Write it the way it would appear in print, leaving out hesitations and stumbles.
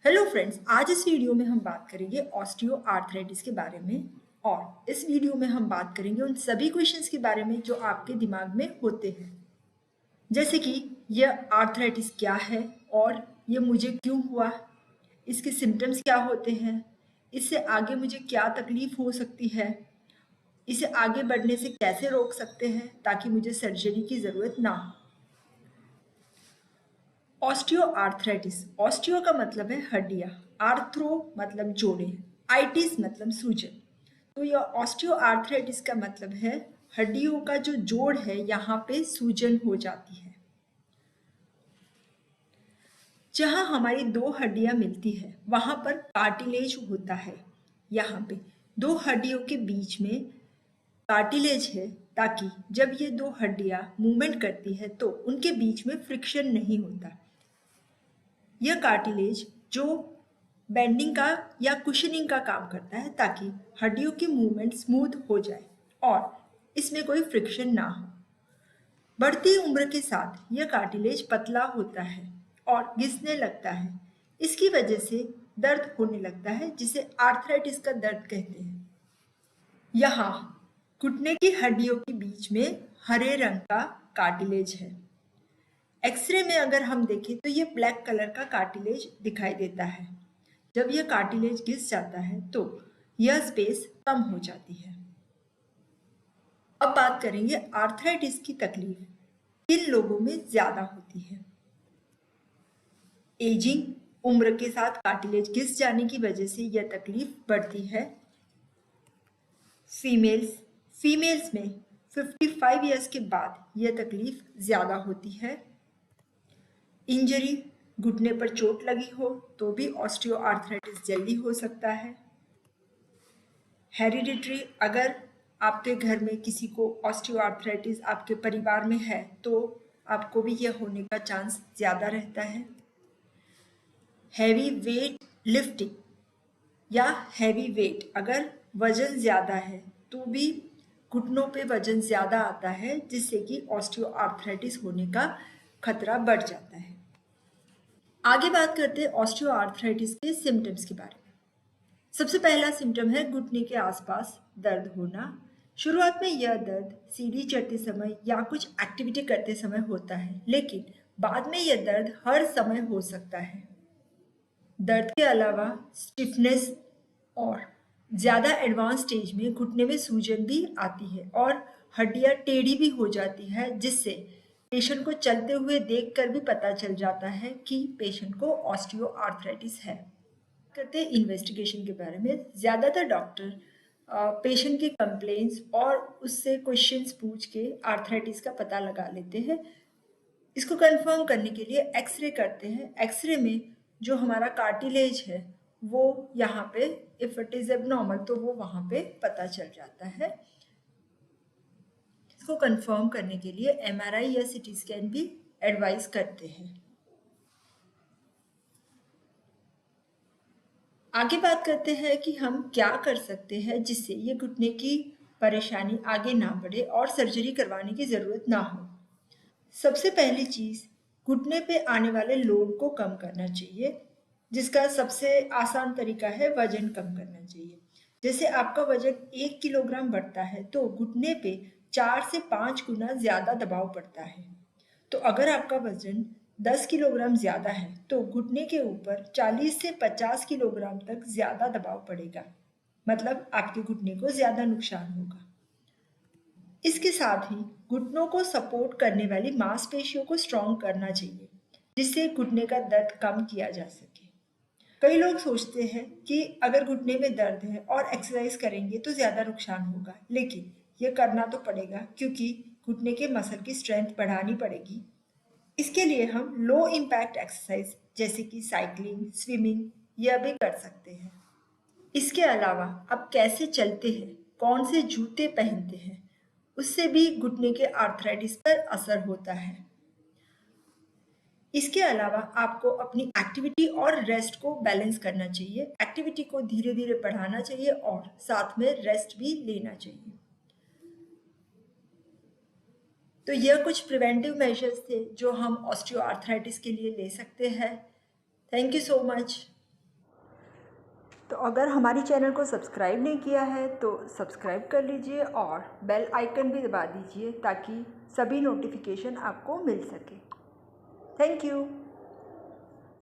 Hello friends, आज इस video में हम बात करेंगे ऑस्टियो आर्थराइटिस के बारे में। और इस वीडियो में हम बात करेंगे उन सभी क्वेश्चंस के बारे में जो आपके दिमाग में होते हैं, जैसे कि यह आर्थराइटिस क्या है और ये मुझे क्यों हुआ, इसके सिम्टम्स क्या होते हैं, इससे आगे मुझे क्या तकलीफ हो सकती है, इसे आगे बढ़ने से कैसे रोक सकते हैं ताकि मुझे सर्जरी की ज़रूरत ना हो। ऑस्टियो आर्थराइटिस, ऑस्टियो का मतलब है हड्डियां, आर्थ्रो मतलब जोड़े, आइटिस मतलब सूजन। तो यह ऑस्टियो आर्थराइटिस का मतलब है हड्डियों का जो जोड़ है यहाँ पे सूजन हो जाती है। जहाँ हमारी दो हड्डियां मिलती है वहां पर कार्टिलेज होता है। यहाँ पे दो हड्डियों के बीच में कार्टिलेज है ताकि जब ये दो हड्डियां मूवमेंट करती है तो उनके बीच में फ्रिक्शन नहीं होता। यह कार्टिलेज जो बेंडिंग का या कुशनिंग का काम करता है ताकि हड्डियों की मूवमेंट स्मूथ हो जाए और इसमें कोई फ्रिक्शन ना हो। बढ़ती उम्र के साथ यह कार्टिलेज पतला होता है और घिसने लगता है। इसकी वजह से दर्द होने लगता है जिसे आर्थराइटिस का दर्द कहते हैं। यहाँ घुटने की हड्डियों के बीच में हरे रंग का कार्टिलेज है। एक्सरे में अगर हम देखें तो ये ब्लैक कलर का कार्टिलेज दिखाई देता है। जब यह कार्टिलेज घिस जाता है तो यह स्पेस कम हो जाती है। अब बात करेंगे आर्थराइटिस की तकलीफ किन लोगों में ज्यादा होती है। एजिंग, उम्र के साथ कार्टिलेज घिस जाने की वजह से यह तकलीफ बढ़ती है। फीमेल्स में 55 इयर्स के बाद यह तकलीफ ज्यादा होती है। इंजरी, घुटने पर चोट लगी हो तो भी ऑस्टियो आर्थराइटिस जल्दी हो सकता है। हेरिडिटरी, अगर आपके घर में किसी को ऑस्टियो आर्थराइटिस आपके परिवार में है तो आपको भी यह होने का चांस ज़्यादा रहता है। हैवी वेट लिफ्टिंग या हैवी वेट, अगर वजन ज़्यादा है तो भी घुटनों पे वजन ज़्यादा आता है जिससे कि ऑस्टियो आर्थराइटिस होने का खतरा बढ़ जाता है। आगे बात करते हैं ऑस्टियो आर्थराइटिस के सिम्टम्स के बारे में। सबसे पहला सिम्टम है घुटने के आसपास दर्द होना। शुरुआत में यह दर्द सीढ़ी चढ़ते समय या कुछ एक्टिविटी करते समय होता है, लेकिन बाद में यह दर्द हर समय हो सकता है। दर्द के अलावा स्टिफनेस और ज़्यादा एडवांस स्टेज में घुटने में सूजन भी आती है और हड्डियां टेढ़ी भी हो जाती है, जिससे पेशेंट को चलते हुए देखकर भी पता चल जाता है कि पेशेंट को ऑस्टियो आर्थराइटिस है। करते हैं इन्वेस्टिगेशन के बारे में। ज़्यादातर डॉक्टर पेशेंट के कंप्लेंट्स और उससे क्वेश्चंस पूछ के आर्थराइटिस का पता लगा लेते हैं। इसको कंफर्म करने के लिए एक्सरे करते हैं। एक्सरे में जो हमारा कार्टिलेज है वो यहाँ पे इफ इट इज एबनॉर्मल तो वो वहाँ पे पता चल जाता है। इसको कंफर्म करने के लिए एमआरआई या सीटी स्कैन भी एडवाइस करते हैं। आगे बात करते हैं कि हम क्या कर सकते हैं जिससे ये घुटने की परेशानी आगे ना बढ़े और सर्जरी करवाने की ज़रूरत ना हो। सबसे पहली चीज़, घुटने पे आने वाले लोड को कम करना चाहिए, जिसका सबसे आसान तरीका है वजन कम करना चाहिए। जैसे आपका वजन 1 किलोग्राम बढ़ता है तो घुटने पे 4 से 5 गुना ज़्यादा दबाव पड़ता है। तो अगर आपका वजन 10 किलोग्राम ज़्यादा है तो घुटने के ऊपर 40 से 50 किलोग्राम तक ज़्यादा दबाव पड़ेगा, मतलब आपके घुटने को ज़्यादा नुकसान होगा। इसके साथ ही घुटनों को सपोर्ट करने वाली मांसपेशियों को स्ट्रॉन्ग करना चाहिए, जिससे घुटने का दर्द कम किया जा सके। कई लोग सोचते हैं कि अगर घुटने में दर्द है और एक्सरसाइज करेंगे तो ज़्यादा नुकसान होगा, लेकिन ये करना तो पड़ेगा क्योंकि घुटने के मसल की स्ट्रेंथ बढ़ानी पड़ेगी। इसके लिए हम लो इम्पैक्ट एक्सरसाइज जैसे कि साइकिलिंग, स्विमिंग यह भी कर सकते हैं। इसके अलावा अब कैसे चलते हैं, कौन से जूते पहनते हैं, उससे भी घुटने के आर्थराइटिस पर असर होता है। इसके अलावा आपको अपनी एक्टिविटी और रेस्ट को बैलेंस करना चाहिए। एक्टिविटी को धीरे धीरे बढ़ाना चाहिए और साथ में रेस्ट भी लेना चाहिए। तो यह कुछ प्रिवेंटिव मेजर्स थे जो हम ऑस्टियो आर्थराइटिस के लिए ले सकते हैं। Thank you so much. तो अगर हमारी चैनल को सब्सक्राइब नहीं किया है तो सब्सक्राइब कर लीजिए और बेल आइकन भी दबा दीजिए ताकि सभी नोटिफिकेशन आपको मिल सके। Thank you.